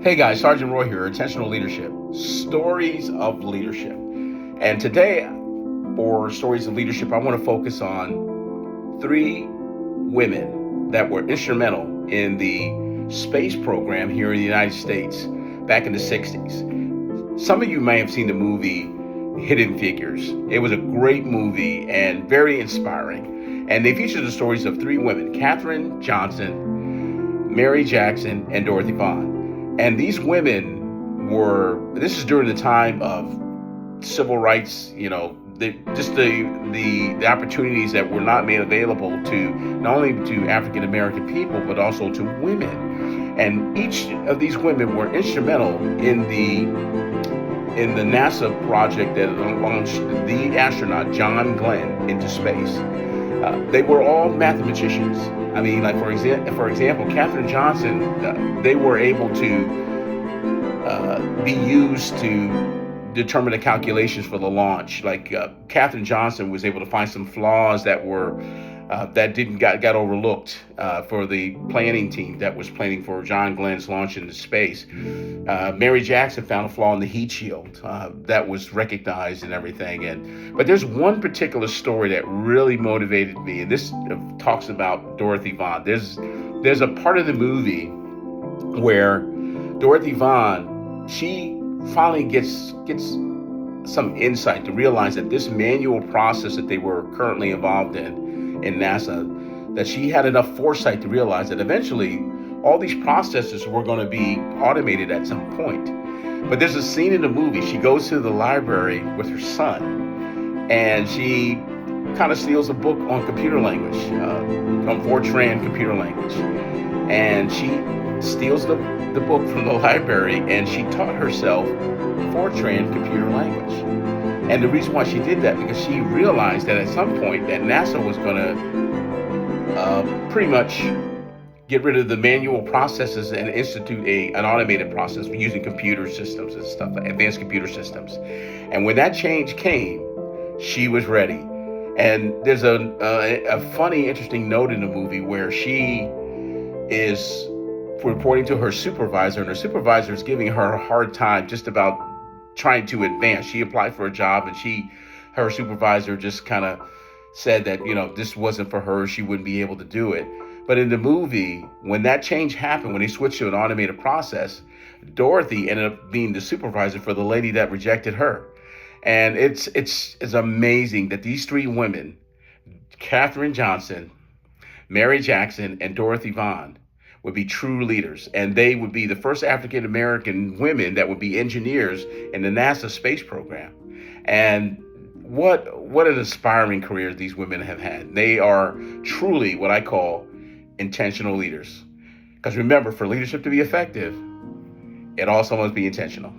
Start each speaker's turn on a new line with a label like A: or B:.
A: Hey guys, Sergeant Roy here, Intentional Leadership, Stories of Leadership. And today, for Stories of Leadership, I want to focus on three women that were instrumental in the space program here in the United States back in the 60s. Some of you may have seen the movie Hidden Figures. It was a great movie and very inspiring. And they featured the stories of three women, Katherine Johnson, Mary Jackson, and Dorothy Vaughan. And these women this is during the time of civil rights, the opportunities that were not made available to not only to African American people, but also to women. And each of these women were instrumental in the NASA project that launched the astronaut John Glenn into space. They were all mathematicians. I mean, like for example, Katherine Johnson, they were able to be used to determine the calculations for the launch. Like Katherine Johnson was able to find some flaws that got overlooked for the planning team that was planning for John Glenn's launch into space. Mary Jackson found a flaw in the heat shield that was recognized and everything. But there's one particular story that really motivated me, and this talks about Dorothy Vaughan. There's a part of the movie where Dorothy Vaughan, she finally gets some insight to realize that this manual process that they were currently involved in NASA, that she had enough foresight to realize that eventually all these processes were going to be automated at some point. But there's a scene in the movie, she goes to the library with her son, and she kind of steals a book on computer language, on Fortran computer language. And she steals the book from the library, and she taught herself Fortran computer language. And the reason why she did that, because she realized that at some point that NASA was going to pretty much get rid of the manual processes and institute an automated process using computer systems and stuff, advanced computer systems. And when that change came, she was ready. And there's a funny, interesting note in the movie where she is reporting to her supervisor, and her supervisor is giving her a hard time just about trying to advance. She applied for a job, and her supervisor just kind of said that, this wasn't for her. She wouldn't be able to do it. But in the movie, when that change happened, when they switched to an automated process, Dorothy ended up being the supervisor for the lady that rejected her. And it's amazing that these three women, Katherine Johnson, Mary Jackson, and Dorothy Vaughan, would be true leaders. And they would be the first African American women that would be engineers in the NASA space program. And what an inspiring career these women have had. They are truly what I call intentional leaders. Because remember, for leadership to be effective, it also must be intentional.